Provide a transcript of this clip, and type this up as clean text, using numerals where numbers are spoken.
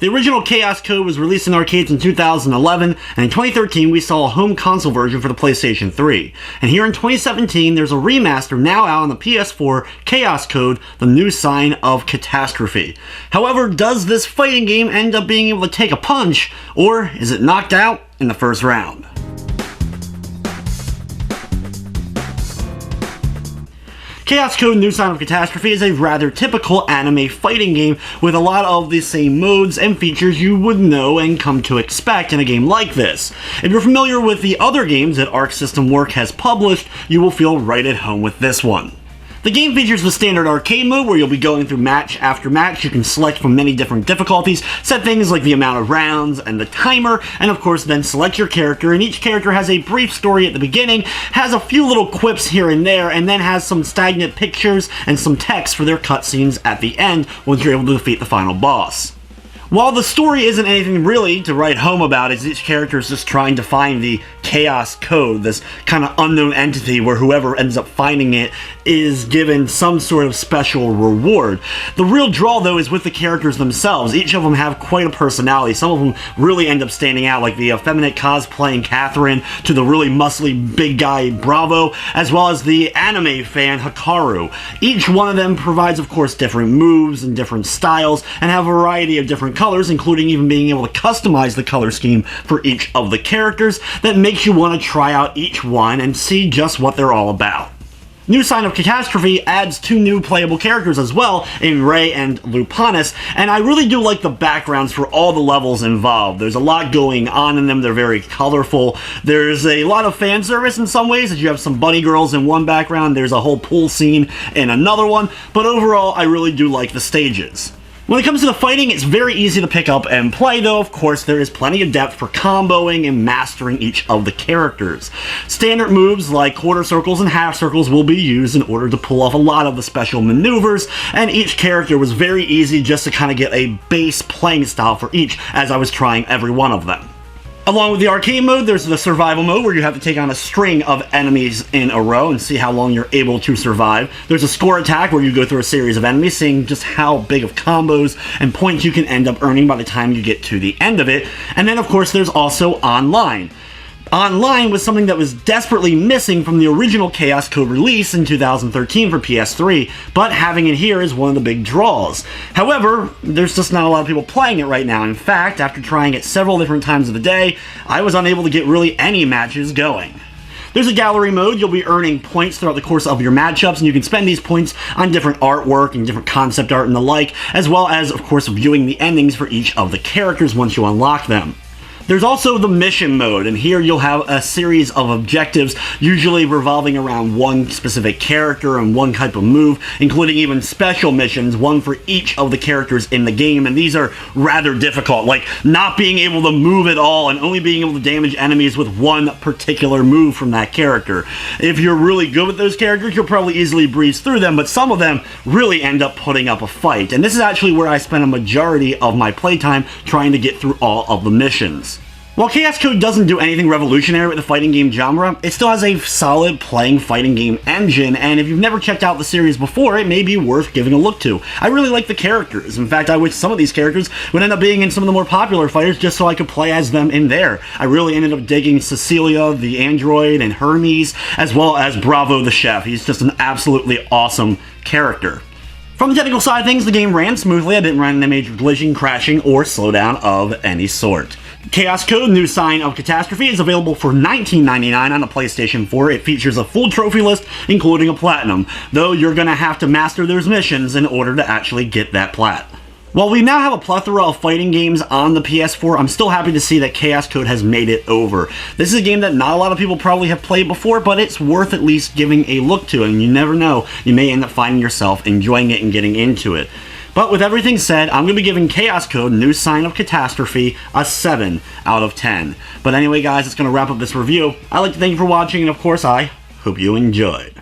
The original Chaos Code was released in arcades in 2011, and in 2013 we saw a home console version for the PlayStation 3. And here in 2017 there's a remaster now out on the PS4, Chaos Code, the new sign of Catastrophe. However, does this fighting game end up being able to take a punch, or is it knocked out in the first round? Chaos Code New Sign of Catastrophe is a rather typical anime fighting game with a lot of the same modes and features you would know and come to expect in a game like this. If you're familiar with the other games that Arc System Works has published, you will feel right at home with this one. The game features the standard arcade mode where you'll be going through match after match. You can select from many different difficulties, set things like the amount of rounds and the timer, and of course then select your character, and each character has a brief story at the beginning, has a few little quips here and there, and then has some stagnant pictures and some text for their cutscenes at the end once you're able to defeat the final boss. While the story isn't anything really to write home about, as each character is just trying to find the Chaos Code, this kind of unknown entity where whoever ends up finding it is given some sort of special reward. The real draw, though, is with the characters themselves. Each of them have quite a personality. Some of them really end up standing out, like the effeminate cosplaying Catherine to the really muscly big guy Bravo, as well as the anime fan Hikaru. Each one of them provides, of course, different moves and different styles, and have a variety of different colors, including even being able to customize the color scheme for each of the characters that makes you want to try out each one and see just what they're all about. New Sign of Catastrophe adds 2 new playable characters as well, in Ray and Lupanus, and I really do like the backgrounds for all the levels involved. There's a lot going on in them, they're very colorful. There's a lot of fan service in some ways, as you have some bunny girls in one background, there's a whole pool scene in another one, but overall I really do like the stages. When it comes to the fighting, it's very easy to pick up and play, though of course there is plenty of depth for comboing and mastering each of the characters. Standard moves like quarter circles and half circles will be used in order to pull off a lot of the special maneuvers, and each character was very easy just to kind of get a base playing style for each as I was trying every one of them. Along with the arcade mode, there's the survival mode where you have to take on a string of enemies in a row and see how long you're able to survive. There's a score attack where you go through a series of enemies, seeing just how big of combos and points you can end up earning by the time you get to the end of it. And then of course there's also online. Online was something that was desperately missing from the original Chaos Code release in 2013 for PS3, but having it here is one of the big draws. However, there's just not a lot of people playing it right now. In fact, after trying it several different times of the day, I was unable to get really any matches going. There's a gallery mode. You'll be earning points throughout the course of your matchups, and you can spend these points on different artwork and different concept art and the like, as well as, of course, viewing the endings for each of the characters once you unlock them. There's also the mission mode, and here you'll have a series of objectives, usually revolving around one specific character and one type of move, including even special missions, one for each of the characters in the game, and these are rather difficult, like not being able to move at all and only being able to damage enemies with one particular move from that character. If you're really good with those characters, you'll probably easily breeze through them, but some of them really end up putting up a fight, and this is actually where I spent a majority of my playtime trying to get through all of the missions. While Chaos Code doesn't do anything revolutionary with the fighting game genre, it still has a solid playing fighting game engine, and if you've never checked out the series before, it may be worth giving a look to. I really like the characters. In fact, I wish some of these characters would end up being in some of the more popular fighters just so I could play as them in there. I really ended up digging Cecilia, the android, and Hermes, as well as Bravo the chef. He's just an absolutely awesome character. From the technical side of things, the game ran smoothly. I didn't run into major glitching, crashing, or slowdown of any sort. Chaos Code New Sign of Catastrophe is available for $19.99 on the PlayStation 4. It features a full trophy list, including a platinum, though you're going to have to master those missions in order to actually get that plat. While we now have a plethora of fighting games on the PS4, I'm still happy to see that Chaos Code has made it over. This is a game that not a lot of people probably have played before, but it's worth at least giving a look to, and you never know, you may end up finding yourself enjoying it and getting into it. But with everything said, I'm going to be giving Chaos Code New Sign of Catastrophe a 7 out of 10. But anyway guys, it's going to wrap up this review. I'd like to thank you for watching, and of course I hope you enjoyed.